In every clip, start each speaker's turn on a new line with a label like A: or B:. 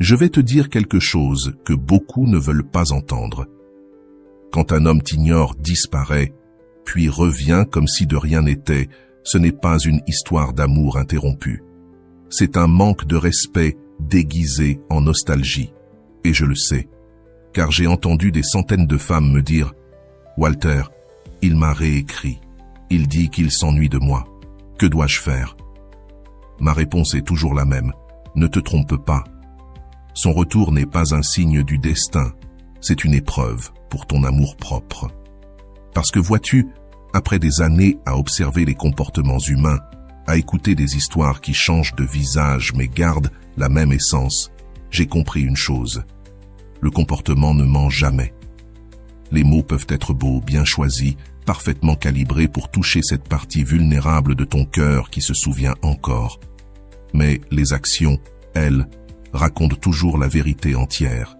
A: Je vais te dire quelque chose que beaucoup ne veulent pas entendre. Quand un homme t'ignore, disparaît, puis revient comme si de rien n'était, ce n'est pas une histoire d'amour interrompue. C'est un manque de respect déguisé en nostalgie. Et je le sais, car j'ai entendu des centaines de femmes me dire « Walter, il m'a réécrit. Il dit qu'il s'ennuie de moi. Que dois-je faire ?» Ma réponse est toujours la même. Ne te trompe pas. Son retour n'est pas un signe du destin. C'est une épreuve pour ton amour-propre. Parce que vois-tu, après des années à observer les comportements humains, à écouter des histoires qui changent de visage mais gardent la même essence, j'ai compris une chose. Le comportement ne ment jamais. Les mots peuvent être beaux, bien choisis, parfaitement calibrés pour toucher cette partie vulnérable de ton cœur qui se souvient encore. Mais les actions, elles, racontent toujours la vérité entière.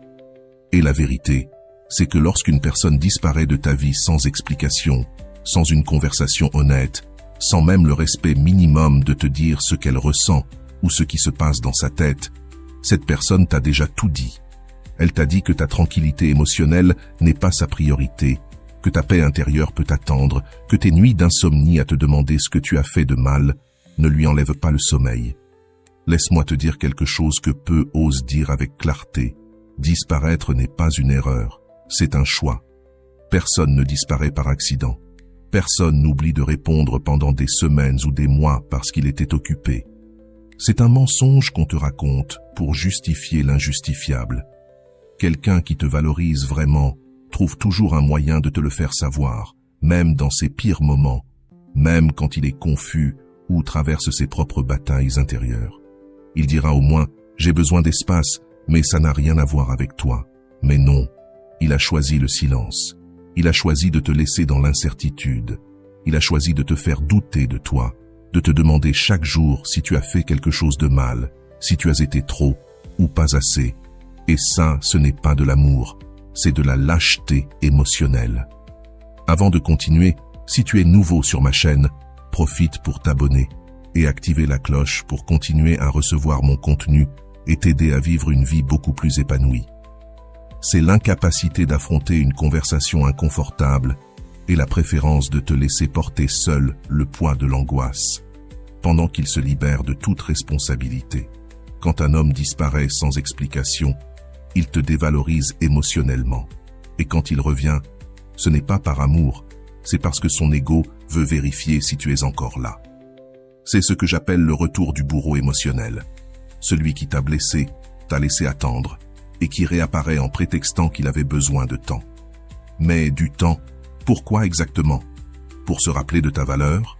A: Et la vérité, c'est que lorsqu'une personne disparaît de ta vie sans explication, sans une conversation honnête, sans même le respect minimum de te dire ce qu'elle ressent ou ce qui se passe dans sa tête, cette personne t'a déjà tout dit. Elle t'a dit que ta tranquillité émotionnelle n'est pas sa priorité, que ta paix intérieure peut attendre, que tes nuits d'insomnie à te demander ce que tu as fait de mal ne lui enlèvent pas le sommeil. Laisse-moi te dire quelque chose que peu osent dire avec clarté. Disparaître n'est pas une erreur, c'est un choix. Personne ne disparaît par accident. Personne n'oublie de répondre pendant des semaines ou des mois parce qu'il était occupé. C'est un mensonge qu'on te raconte pour justifier l'injustifiable. Quelqu'un qui te valorise vraiment trouve toujours un moyen de te le faire savoir, même dans ses pires moments, même quand il est confus ou traverse ses propres batailles intérieures. Il dira au moins « J'ai besoin d'espace, mais ça n'a rien à voir avec toi. » Mais non, il a choisi le silence. Il a choisi de te laisser dans l'incertitude. Il a choisi de te faire douter de toi, de te demander chaque jour si tu as fait quelque chose de mal, si tu as été trop ou pas assez. Et ça, ce n'est pas de l'amour, c'est de la lâcheté émotionnelle. Avant de continuer, si tu es nouveau sur ma chaîne, profite pour t'abonner et activer la cloche pour continuer à recevoir mon contenu et t'aider à vivre une vie beaucoup plus épanouie. C'est l'incapacité d'affronter une conversation inconfortable et la préférence de te laisser porter seul le poids de l'angoisse, pendant qu'il se libère de toute responsabilité. Quand un homme disparaît sans explication, il te dévalorise émotionnellement. Et quand il revient, ce n'est pas par amour, c'est parce que son ego veut vérifier si tu es encore là. C'est ce que j'appelle le retour du bourreau émotionnel. Celui qui t'a blessé, t'a laissé attendre, et qui réapparaît en prétextant qu'il avait besoin de temps. Mais du temps, pourquoi exactement? Pour se rappeler de ta valeur?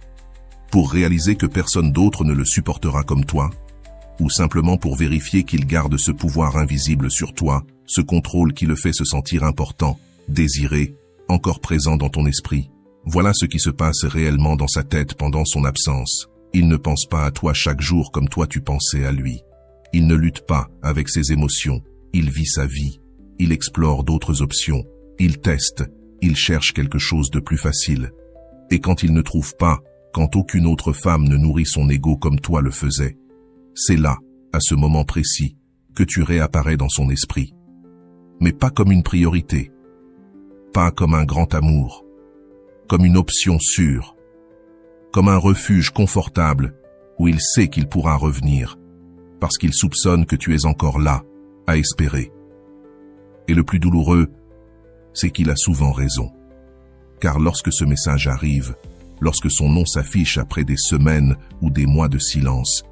A: Pour réaliser que personne d'autre ne le supportera comme toi? Ou simplement pour vérifier qu'il garde ce pouvoir invisible sur toi, ce contrôle qui le fait se sentir important, désiré, encore présent dans ton esprit? Voilà ce qui se passe réellement dans sa tête pendant son absence. Il ne pense pas à toi chaque jour comme toi tu pensais à lui. Il ne lutte pas avec ses émotions. Il vit sa vie. Il explore d'autres options. Il teste. Il cherche quelque chose de plus facile. Et quand il ne trouve pas, quand aucune autre femme ne nourrit son ego comme toi le faisait, c'est là, à ce moment précis, que tu réapparais dans son esprit. Mais pas comme une priorité. Pas comme un grand amour. Comme une option sûre. Comme un refuge confortable où il sait qu'il pourra revenir, parce qu'il soupçonne que tu es encore là, à espérer. Et le plus douloureux, c'est qu'il a souvent raison. Car lorsque ce message arrive, lorsque son nom s'affiche après des semaines ou des mois de silence,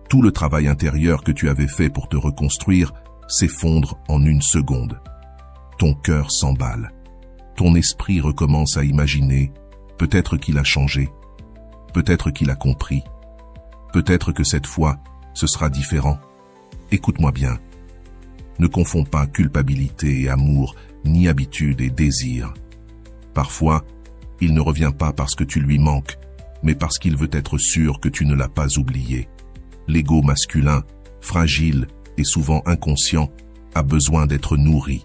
A: tout le travail intérieur que tu avais fait pour te reconstruire s'effondre en une seconde. Ton cœur s'emballe. Ton esprit recommence à imaginer, peut-être qu'il a changé, peut-être qu'il a compris, peut-être que cette fois, ce sera différent. Écoute-moi bien. Ne confonds pas culpabilité et amour, ni habitude et désir. Parfois, il ne revient pas parce que tu lui manques, mais parce qu'il veut être sûr que tu ne l'as pas oublié. L'ego masculin, fragile et souvent inconscient, a besoin d'être nourri.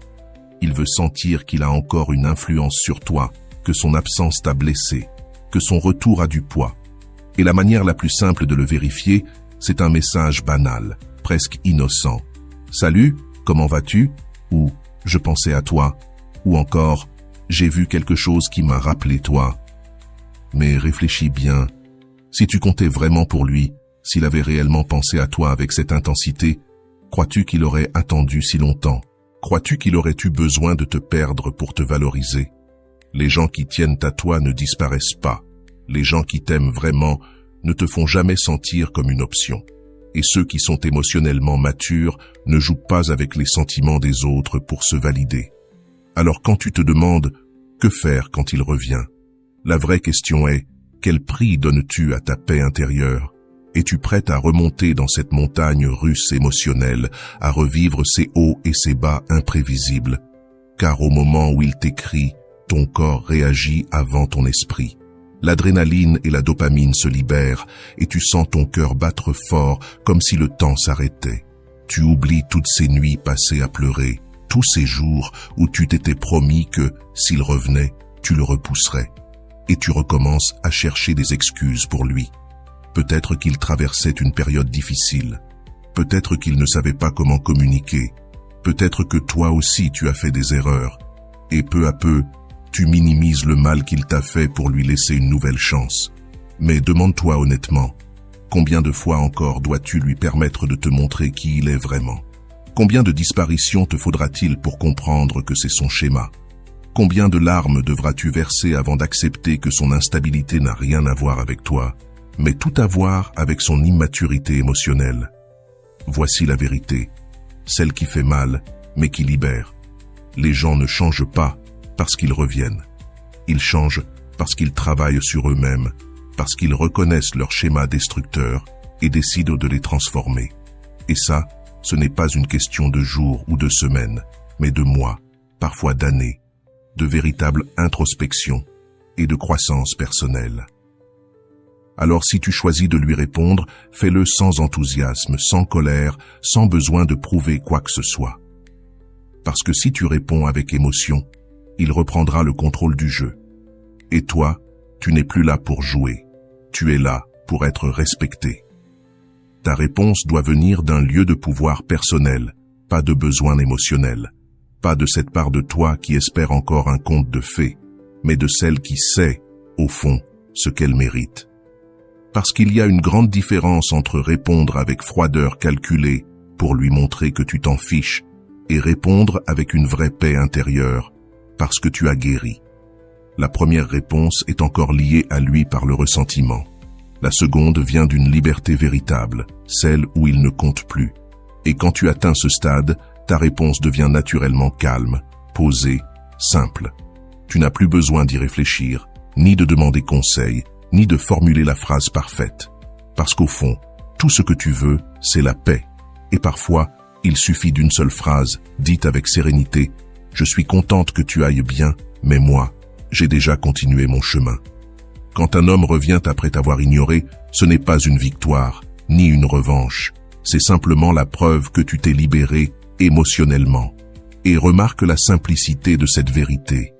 A: Il veut sentir qu'il a encore une influence sur toi, que son absence t'a blessé, que son retour a du poids. Et la manière la plus simple de le vérifier, c'est un message banal, presque innocent. Salut, comment vas-tu? Ou je pensais à toi. Ou encore, j'ai vu quelque chose qui m'a rappelé toi. Mais réfléchis bien. Si tu comptais vraiment pour lui, s'il avait réellement pensé à toi avec cette intensité, crois-tu qu'il aurait attendu si longtemps? Crois-tu qu'il aurait eu besoin de te perdre pour te valoriser? Les gens qui tiennent à toi ne disparaissent pas. Les gens qui t'aiment vraiment ne te font jamais sentir comme une option. Et ceux qui sont émotionnellement matures ne jouent pas avec les sentiments des autres pour se valider. Alors quand tu te demandes « que faire quand il revient ?» La vraie question est « quel prix donnes-tu à ta paix intérieure ?» Es-tu prête à remonter dans cette montagne russe émotionnelle, à revivre ses hauts et ses bas imprévisibles? Car au moment où il t'écrit, ton corps réagit avant ton esprit. L'adrénaline et la dopamine se libèrent et tu sens ton cœur battre fort comme si le temps s'arrêtait. Tu oublies toutes ces nuits passées à pleurer, tous ces jours où tu t'étais promis que, s'il revenait, tu le repousserais. Et tu recommences à chercher des excuses pour lui. Peut-être qu'il traversait une période difficile. Peut-être qu'il ne savait pas comment communiquer. Peut-être que toi aussi tu as fait des erreurs. Et peu à peu, tu minimises le mal qu'il t'a fait pour lui laisser une nouvelle chance. Mais demande-toi honnêtement, combien de fois encore dois-tu lui permettre de te montrer qui il est vraiment? Combien de disparitions te faudra-t-il pour comprendre que c'est son schéma? Combien de larmes devras-tu verser avant d'accepter que son instabilité n'a rien à voir avec toi, mais tout à voir avec son immaturité émotionnelle? Voici la vérité, celle qui fait mal, mais qui libère. Les gens ne changent pas parce qu'ils reviennent. Ils changent parce qu'ils travaillent sur eux-mêmes, parce qu'ils reconnaissent leur schéma destructeur et décident de les transformer. Et ça, ce n'est pas une question de jours ou de semaines, mais de mois, parfois d'années, de véritable introspection et de croissance personnelle. Alors si tu choisis de lui répondre, fais-le sans enthousiasme, sans colère, sans besoin de prouver quoi que ce soit. Parce que si tu réponds avec émotion, il reprendra le contrôle du jeu. Et toi, tu n'es plus là pour jouer. Tu es là pour être respecté. Ta réponse doit venir d'un lieu de pouvoir personnel, pas de besoin émotionnel. Pas de cette part de toi qui espère encore un conte de fées, mais de celle qui sait, au fond, ce qu'elle mérite. Parce qu'il y a une grande différence entre répondre avec froideur calculée pour lui montrer que tu t'en fiches et répondre avec une vraie paix intérieure parce que tu as guéri. La première réponse est encore liée à lui par le ressentiment. La seconde vient d'une liberté véritable, celle où il ne compte plus. Et quand tu atteins ce stade, ta réponse devient naturellement calme, posée, simple. Tu n'as plus besoin d'y réfléchir, ni de demander conseil, ni de formuler la phrase parfaite. Parce qu'au fond, tout ce que tu veux, c'est la paix. Et parfois, il suffit d'une seule phrase, dite avec sérénité. « Je suis contente que tu ailles bien, mais moi, j'ai déjà continué mon chemin. » Quand un homme revient après t'avoir ignoré, ce n'est pas une victoire, ni une revanche. C'est simplement la preuve que tu t'es libéré émotionnellement. Et remarque la simplicité de cette vérité.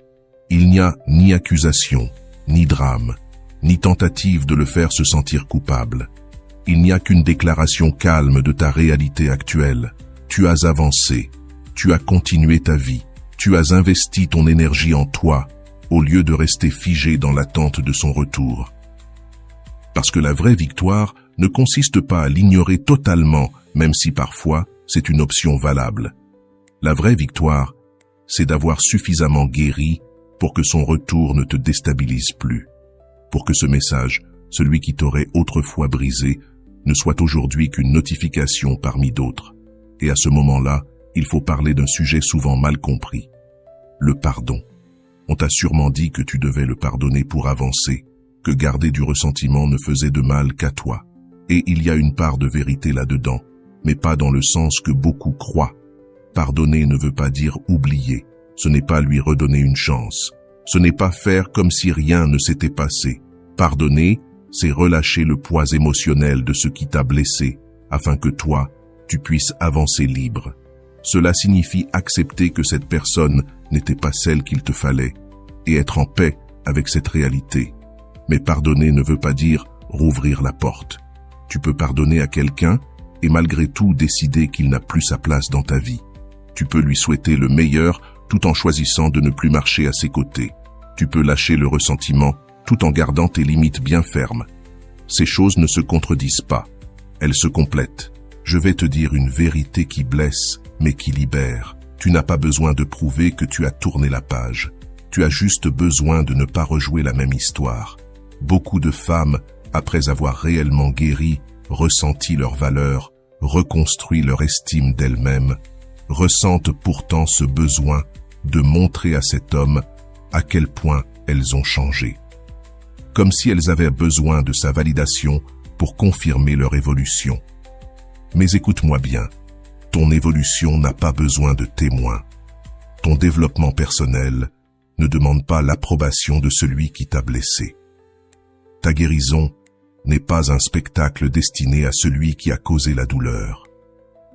A: Il n'y a ni accusation, ni drame, ni tentative de le faire se sentir coupable. Il n'y a qu'une déclaration calme de ta réalité actuelle. Tu as avancé, tu as continué ta vie, tu as investi ton énergie en toi, au lieu de rester figé dans l'attente de son retour. Parce que la vraie victoire ne consiste pas à l'ignorer totalement, même si parfois c'est une option valable. La vraie victoire, c'est d'avoir suffisamment guéri pour que son retour ne te déstabilise plus. Pour que ce message, celui qui t'aurait autrefois brisé, ne soit aujourd'hui qu'une notification parmi d'autres. Et à ce moment-là, il faut parler d'un sujet souvent mal compris. Le pardon. On t'a sûrement dit que tu devais le pardonner pour avancer, que garder du ressentiment ne faisait de mal qu'à toi. Et il y a une part de vérité là-dedans, mais pas dans le sens que beaucoup croient. Pardonner ne veut pas dire oublier, ce n'est pas lui redonner une chance. Ce n'est pas faire comme si rien ne s'était passé. Pardonner, c'est relâcher le poids émotionnel de ce qui t'a blessé, afin que toi, tu puisses avancer libre. Cela signifie accepter que cette personne n'était pas celle qu'il te fallait, et être en paix avec cette réalité. Mais pardonner ne veut pas dire rouvrir la porte. Tu peux pardonner à quelqu'un et malgré tout décider qu'il n'a plus sa place dans ta vie. Tu peux lui souhaiter le meilleur tout en choisissant de ne plus marcher à ses côtés. Tu peux lâcher le ressentiment tout en gardant tes limites bien fermes. Ces choses ne se contredisent pas, elles se complètent. Je vais te dire une vérité qui blesse, mais qui libère. Tu n'as pas besoin de prouver que tu as tourné la page. Tu as juste besoin de ne pas rejouer la même histoire. Beaucoup de femmes, après avoir réellement guéri, ressenti leur valeur, reconstruit leur estime d'elles-mêmes, ressentent pourtant ce besoin de montrer à cet homme à quel point elles ont changé. Comme si elles avaient besoin de sa validation pour confirmer leur évolution. Mais écoute-moi bien, ton évolution n'a pas besoin de témoins. Ton développement personnel ne demande pas l'approbation de celui qui t'a blessé. Ta guérison n'est pas un spectacle destiné à celui qui a causé la douleur.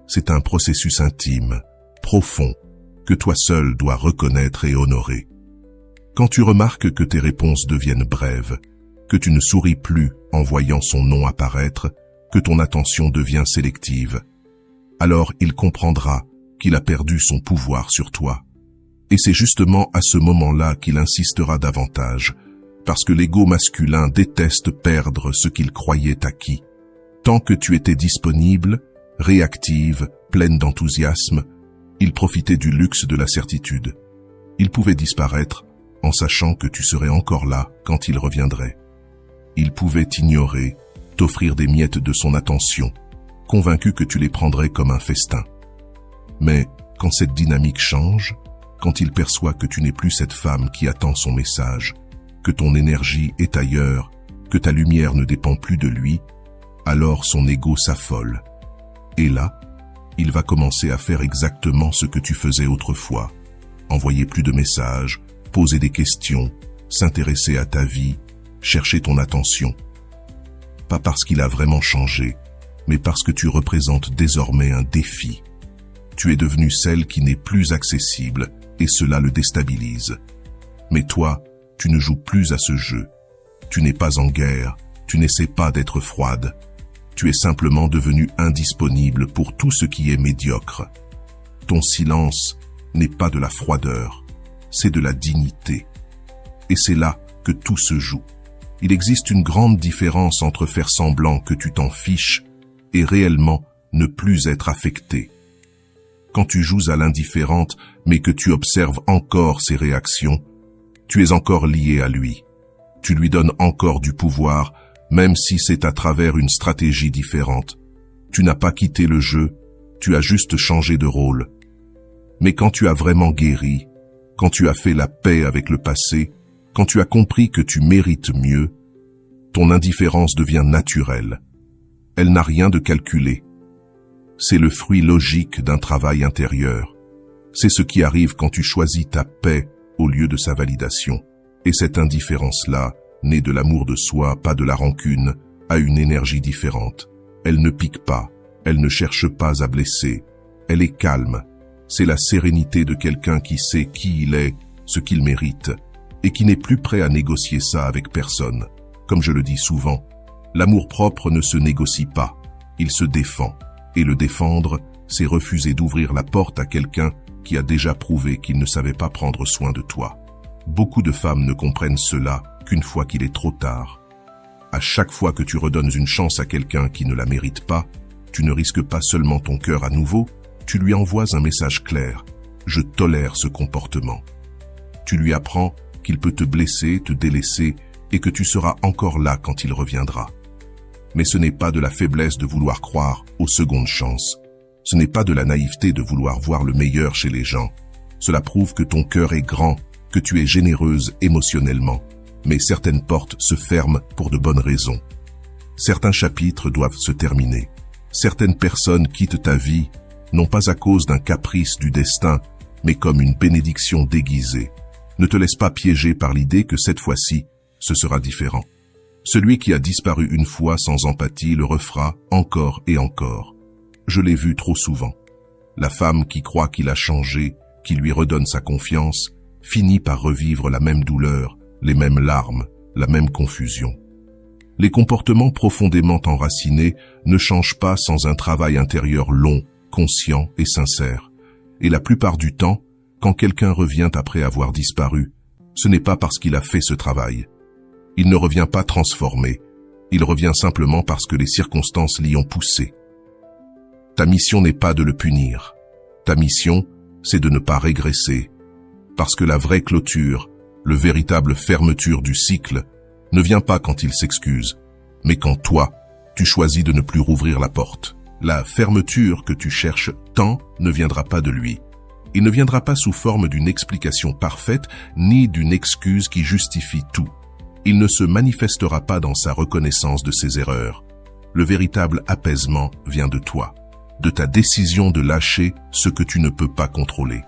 A: C'est un processus intime, profond, que toi seul dois reconnaître et honorer. Quand tu remarques que tes réponses deviennent brèves, que tu ne souris plus en voyant son nom apparaître, que ton attention devient sélective, alors il comprendra qu'il a perdu son pouvoir sur toi. Et c'est justement à ce moment-là qu'il insistera davantage, parce que l'ego masculin déteste perdre ce qu'il croyait acquis. Tant que tu étais disponible, réactive, pleine d'enthousiasme, il profitait du luxe de la certitude. Il pouvait disparaître en sachant que tu serais encore là quand il reviendrait. Il pouvait t'ignorer, t'offrir des miettes de son attention, convaincu que tu les prendrais comme un festin. Mais quand cette dynamique change, quand il perçoit que tu n'es plus cette femme qui attend son message, que ton énergie est ailleurs, que ta lumière ne dépend plus de lui, alors son ego s'affole. Et là, il va commencer à faire exactement ce que tu faisais autrefois. Envoyer plus de messages, poser des questions, s'intéresser à ta vie, chercher ton attention. Pas parce qu'il a vraiment changé, mais parce que tu représentes désormais un défi. Tu es devenue celle qui n'est plus accessible, et cela le déstabilise. Mais toi, tu ne joues plus à ce jeu. Tu n'es pas en guerre, tu n'essaies pas d'être froide. Tu es simplement devenue indisponible pour tout ce qui est médiocre. Ton silence n'est pas de la froideur, c'est de la dignité. Et c'est là que tout se joue. Il existe une grande différence entre faire semblant que tu t'en fiches et réellement ne plus être affecté. Quand tu joues à l'indifférente, mais que tu observes encore ses réactions, tu es encore lié à lui. Tu lui donnes encore du pouvoir, même si c'est à travers une stratégie différente. Tu n'as pas quitté le jeu, tu as juste changé de rôle. Mais quand tu as vraiment guéri, quand tu as fait la paix avec le passé, quand tu as compris que tu mérites mieux, ton indifférence devient naturelle. Elle n'a rien de calculé. C'est le fruit logique d'un travail intérieur. C'est ce qui arrive quand tu choisis ta paix au lieu de sa validation. Et cette indifférence-là, née de l'amour de soi, pas de la rancune, a une énergie différente. Elle ne pique pas, elle ne cherche pas à blesser. Elle est calme. C'est la sérénité de quelqu'un qui sait qui il est, ce qu'il mérite, et qui n'est plus prêt à négocier ça avec personne. Comme je le dis souvent, l'amour-propre ne se négocie pas, il se défend. Et le défendre, c'est refuser d'ouvrir la porte à quelqu'un qui a déjà prouvé qu'il ne savait pas prendre soin de toi. Beaucoup de femmes ne comprennent cela qu'une fois qu'il est trop tard. À chaque fois que tu redonnes une chance à quelqu'un qui ne la mérite pas, tu ne risques pas seulement ton cœur à nouveau, tu lui envoies un message clair. Je tolère ce comportement. Tu lui apprends qu'il peut te blesser, te délaisser et que tu seras encore là quand il reviendra. Mais ce n'est pas de la faiblesse de vouloir croire aux secondes chances. Ce n'est pas de la naïveté de vouloir voir le meilleur chez les gens. Cela prouve que ton cœur est grand, que tu es généreuse émotionnellement. Mais certaines portes se ferment pour de bonnes raisons. Certains chapitres doivent se terminer. Certaines personnes quittent ta vie, non pas à cause d'un caprice du destin, mais comme une bénédiction déguisée. Ne te laisse pas piéger par l'idée que cette fois-ci, ce sera différent. Celui qui a disparu une fois sans empathie le refera encore et encore. Je l'ai vu trop souvent. La femme qui croit qu'il a changé, qui lui redonne sa confiance, finit par revivre la même douleur, les mêmes larmes, la même confusion. Les comportements profondément enracinés ne changent pas sans un travail intérieur long, conscient et sincère. Et la plupart du temps, quand quelqu'un revient après avoir disparu, ce n'est pas parce qu'il a fait ce travail. Il ne revient pas transformé, il revient simplement parce que les circonstances l'y ont poussé. Ta mission n'est pas de le punir. Ta mission, c'est de ne pas régresser. Parce que la vraie clôture, le véritable fermeture du cycle, ne vient pas quand il s'excuse, mais quand toi, tu choisis de ne plus rouvrir la porte. La fermeture que tu cherches tant ne viendra pas de lui. Il ne viendra pas sous forme d'une explication parfaite, ni d'une excuse qui justifie tout. Il ne se manifestera pas dans sa reconnaissance de ses erreurs. Le véritable apaisement vient de toi, de ta décision de lâcher ce que tu ne peux pas contrôler,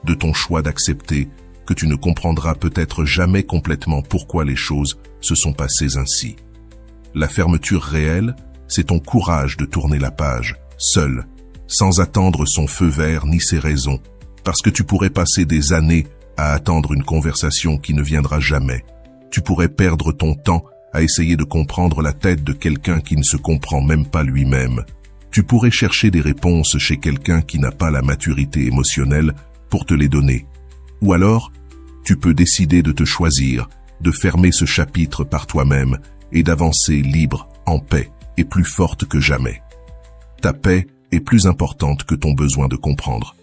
A: de ton choix d'accepter que tu ne comprendras peut-être jamais complètement pourquoi les choses se sont passées ainsi. La fermeture réelle, c'est ton courage de tourner la page, seul, sans attendre son feu vert ni ses raisons, parce que tu pourrais passer des années à attendre une conversation qui ne viendra jamais. Tu pourrais perdre ton temps à essayer de comprendre la tête de quelqu'un qui ne se comprend même pas lui-même. Tu pourrais chercher des réponses chez quelqu'un qui n'a pas la maturité émotionnelle pour te les donner. Ou alors, tu peux décider de te choisir, de fermer ce chapitre par toi-même et d'avancer libre, en paix et plus forte que jamais. Ta paix est plus importante que ton besoin de comprendre.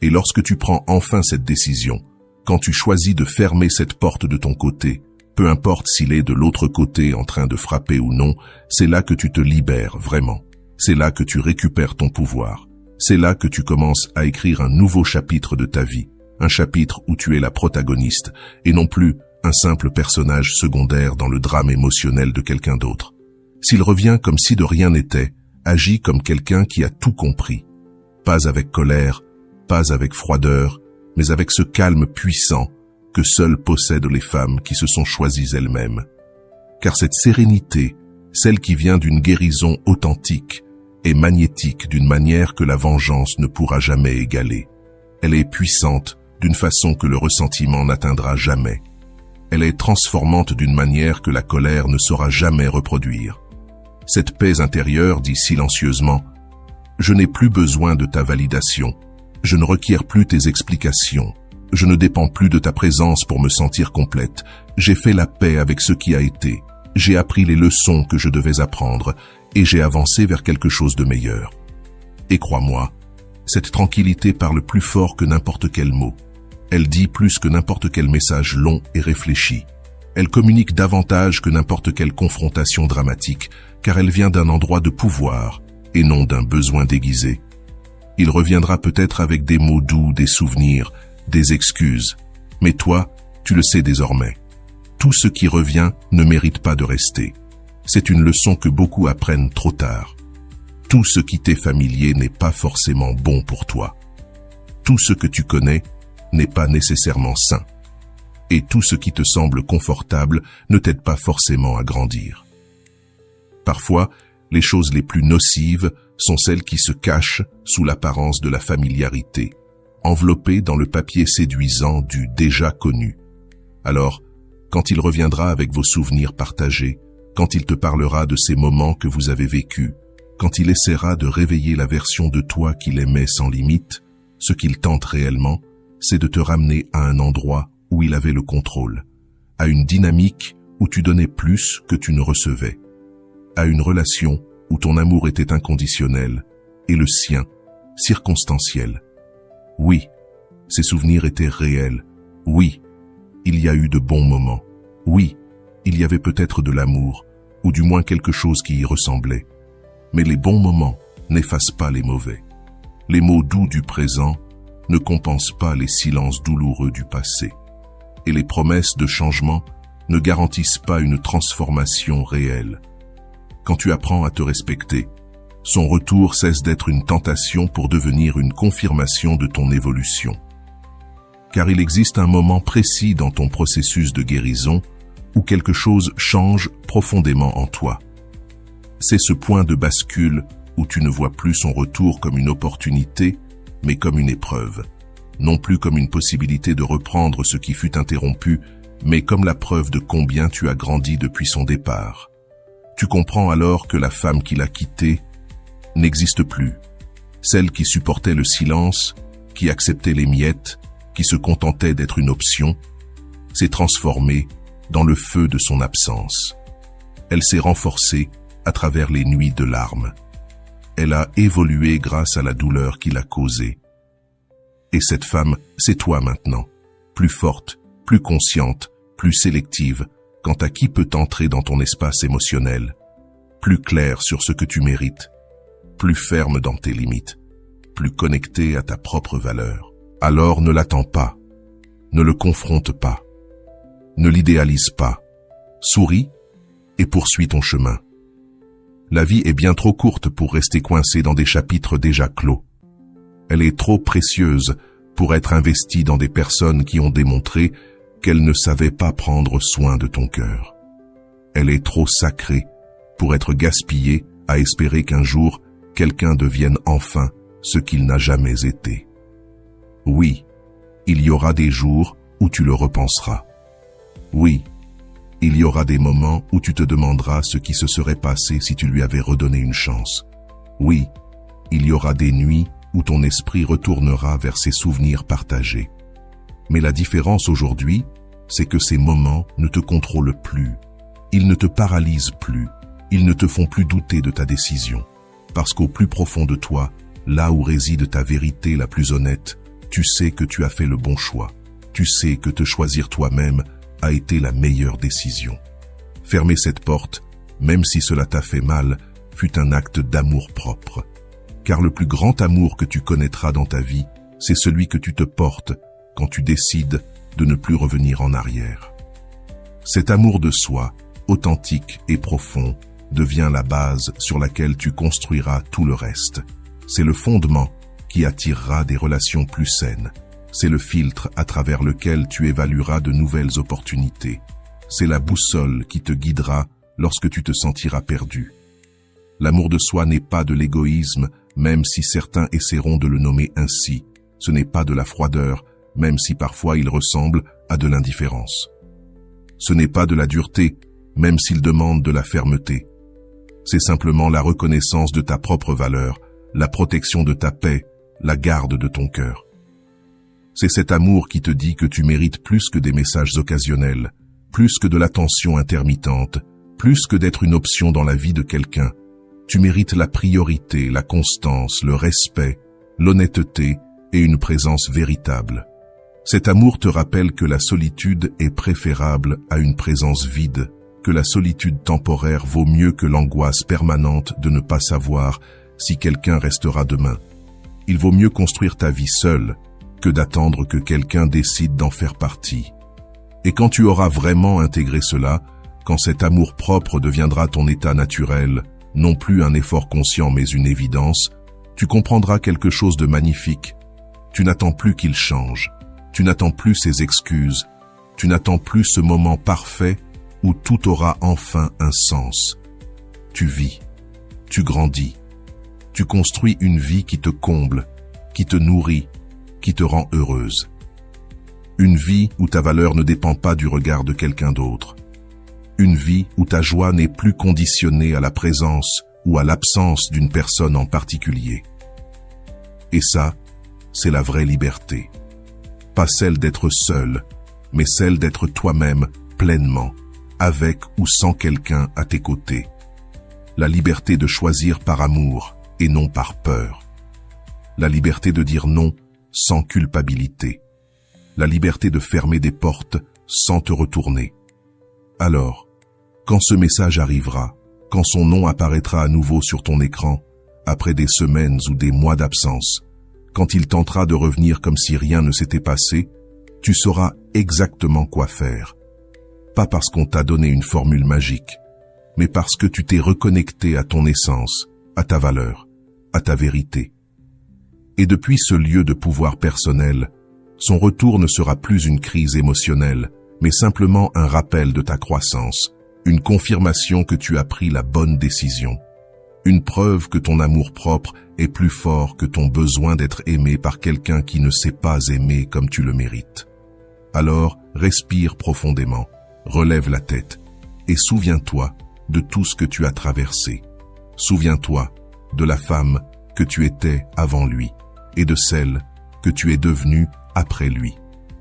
A: Et lorsque tu prends enfin cette décision, quand tu choisis de fermer cette porte de ton côté, peu importe s'il est de l'autre côté en train de frapper ou non, c'est là que tu te libères vraiment. C'est là que tu récupères ton pouvoir. C'est là que tu commences à écrire un nouveau chapitre de ta vie. Un chapitre où tu es la protagoniste et non plus un simple personnage secondaire dans le drame émotionnel de quelqu'un d'autre. S'il revient comme si de rien n'était, agis comme quelqu'un qui a tout compris. Pas avec colère, pas avec froideur, mais avec ce calme puissant que seules possèdent les femmes qui se sont choisies elles-mêmes. Car cette sérénité, celle qui vient d'une guérison authentique, est magnétique d'une manière que la vengeance ne pourra jamais égaler. Elle est puissante d'une façon que le ressentiment n'atteindra jamais. Elle est transformante d'une manière que la colère ne saura jamais reproduire. Cette paix intérieure dit silencieusement « Je n'ai plus besoin de ta validation. Je ne requiers plus tes explications. Je ne dépends plus de ta présence pour me sentir complète. J'ai fait la paix avec ce qui a été. J'ai appris les leçons que je devais apprendre et j'ai avancé vers quelque chose de meilleur. » Et crois-moi, cette tranquillité parle plus fort que n'importe quel mot. Elle dit plus que n'importe quel message long et réfléchi. Elle communique davantage que n'importe quelle confrontation dramatique, car elle vient d'un endroit de pouvoir et non d'un besoin déguisé. Il reviendra peut-être avec des mots doux, des souvenirs, des excuses. Mais toi, tu le sais désormais. Tout ce qui revient ne mérite pas de rester. C'est une leçon que beaucoup apprennent trop tard. Tout ce qui t'est familier n'est pas forcément bon pour toi. Tout ce que tu connais n'est pas nécessairement sain. Et tout ce qui te semble confortable ne t'aide pas forcément à grandir. Parfois, les choses les plus nocives sont celles qui se cachent sous l'apparence de la familiarité, enveloppées dans le papier séduisant du déjà connu. Alors, quand il reviendra avec vos souvenirs partagés, quand il te parlera de ces moments que vous avez vécus, quand il essaiera de réveiller la version de toi qu'il aimait sans limite, ce qu'il tente réellement, c'est de te ramener à un endroit où il avait le contrôle, à une dynamique où tu donnais plus que tu ne recevais, à une relation où ton amour était inconditionnel et le sien, circonstanciel. Oui, ces souvenirs étaient réels. Oui, il y a eu de bons moments. Oui, il y avait peut-être de l'amour, ou du moins quelque chose qui y ressemblait. Mais les bons moments n'effacent pas les mauvais. Les mots doux du présent ne compensent pas les silences douloureux du passé. Et les promesses de changement ne garantissent pas une transformation réelle. Quand tu apprends à te respecter, son retour cesse d'être une tentation pour devenir une confirmation de ton évolution. Car il existe un moment précis dans ton processus de guérison où quelque chose change profondément en toi. C'est ce point de bascule où tu ne vois plus son retour comme une opportunité, mais comme une épreuve. Non plus comme une possibilité de reprendre ce qui fut interrompu, mais comme la preuve de combien tu as grandi depuis son départ. Tu comprends alors que la femme qui l'a quitté n'existe plus. Celle qui supportait le silence, qui acceptait les miettes, qui se contentait d'être une option, s'est transformée dans le feu de son absence. Elle s'est renforcée à travers les nuits de larmes. Elle a évolué grâce à la douleur qu'il a causée. Et cette femme, c'est toi maintenant, plus forte, plus consciente, plus sélective quant à qui peut entrer dans ton espace émotionnel, plus claire sur ce que tu mérites, plus ferme dans tes limites, plus connectée à ta propre valeur. Alors ne l'attends pas, ne le confronte pas, ne l'idéalise pas, souris et poursuis ton chemin. La vie est bien trop courte pour rester coincée dans des chapitres déjà clos. Elle est trop précieuse pour être investie dans des personnes qui ont démontré qu'elles ne savaient pas prendre soin de ton cœur. Elle est trop sacrée pour être gaspillée à espérer qu'un jour, quelqu'un devienne enfin ce qu'il n'a jamais été. Oui, il y aura des jours où tu le repenseras. Oui, il y aura des moments où tu te demanderas ce qui se serait passé si tu lui avais redonné une chance. Oui, il y aura des nuits où ton esprit retournera vers ses souvenirs partagés. Mais la différence aujourd'hui, c'est que ces moments ne te contrôlent plus. Ils ne te paralysent plus. Ils ne te font plus douter de ta décision. Parce qu'au plus profond de toi, là où réside ta vérité la plus honnête, tu sais que tu as fait le bon choix. Tu sais que te choisir toi-même a été la meilleure décision. Fermer cette porte, même si cela t'a fait mal, fut un acte d'amour propre. Car le plus grand amour que tu connaîtras dans ta vie, c'est celui que tu te portes quand tu décides de ne plus revenir en arrière. Cet amour de soi, authentique et profond, devient la base sur laquelle tu construiras tout le reste. C'est le fondement qui attirera des relations plus saines. C'est le filtre à travers lequel tu évalueras de nouvelles opportunités. C'est la boussole qui te guidera lorsque tu te sentiras perdu. L'amour de soi n'est pas de l'égoïsme, même si certains essaieront de le nommer ainsi. Ce n'est pas de la froideur, même si parfois il ressemble à de l'indifférence. Ce n'est pas de la dureté, même s'il demande de la fermeté. C'est simplement la reconnaissance de ta propre valeur, la protection de ta paix, la garde de ton cœur. C'est cet amour qui te dit que tu mérites plus que des messages occasionnels, plus que de l'attention intermittente, plus que d'être une option dans la vie de quelqu'un. Tu mérites la priorité, la constance, le respect, l'honnêteté et une présence véritable. Cet amour te rappelle que la solitude est préférable à une présence vide, que la solitude temporaire vaut mieux que l'angoisse permanente de ne pas savoir si quelqu'un restera demain. Il vaut mieux construire ta vie seule que d'attendre que quelqu'un décide d'en faire partie. Et quand tu auras vraiment intégré cela, quand cet amour-propre deviendra ton état naturel, non plus un effort conscient mais une évidence, tu comprendras quelque chose de magnifique. Tu n'attends plus qu'il change. Tu n'attends plus ses excuses. Tu n'attends plus ce moment parfait où tout aura enfin un sens. Tu vis. Tu grandis. Tu construis une vie qui te comble, qui te nourrit, qui te rend heureuse. Une vie où ta valeur ne dépend pas du regard de quelqu'un d'autre. Une vie où ta joie n'est plus conditionnée à la présence ou à l'absence d'une personne en particulier. Et ça, c'est la vraie liberté. Pas celle d'être seul, mais celle d'être toi-même pleinement, avec ou sans quelqu'un à tes côtés. La liberté de choisir par amour et non par peur. La liberté de dire non sans culpabilité. La liberté de fermer des portes sans te retourner. Alors, quand ce message arrivera, quand son nom apparaîtra à nouveau sur ton écran, après des semaines ou des mois d'absence, quand il tentera de revenir comme si rien ne s'était passé, tu sauras exactement quoi faire. Pas parce qu'on t'a donné une formule magique, mais parce que tu t'es reconnecté à ton essence, à ta valeur, à ta vérité. Et depuis ce lieu de pouvoir personnel, son retour ne sera plus une crise émotionnelle, mais simplement un rappel de ta croissance, une confirmation que tu as pris la bonne décision, une preuve que ton amour-propre est plus fort que ton besoin d'être aimé par quelqu'un qui ne sait pas aimer comme tu le mérites. Alors, respire profondément, relève la tête et souviens-toi de tout ce que tu as traversé. Souviens-toi de la femme que tu étais avant lui et de celle que tu es devenue après lui.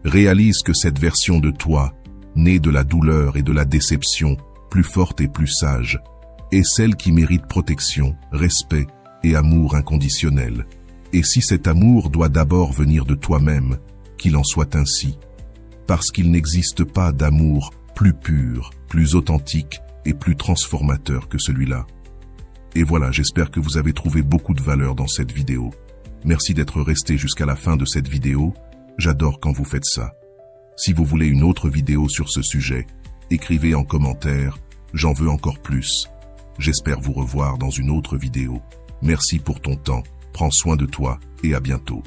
A: Réalise que cette version de toi, née de la douleur et de la déception, plus forte et plus sage, est celle qui mérite protection, respect et amour inconditionnel. Et si cet amour doit d'abord venir de toi-même, qu'il en soit ainsi, parce qu'il n'existe pas d'amour plus pur, plus authentique et plus transformateur que celui-là. Et voilà, j'espère que vous avez trouvé beaucoup de valeur dans cette vidéo. Merci d'être resté jusqu'à la fin de cette vidéo. J'adore quand vous faites ça. Si vous voulez une autre vidéo sur ce sujet, écrivez en commentaire « J'en veux encore plus ». J'espère vous revoir dans une autre vidéo. Merci pour ton temps, prends soin de toi et à bientôt.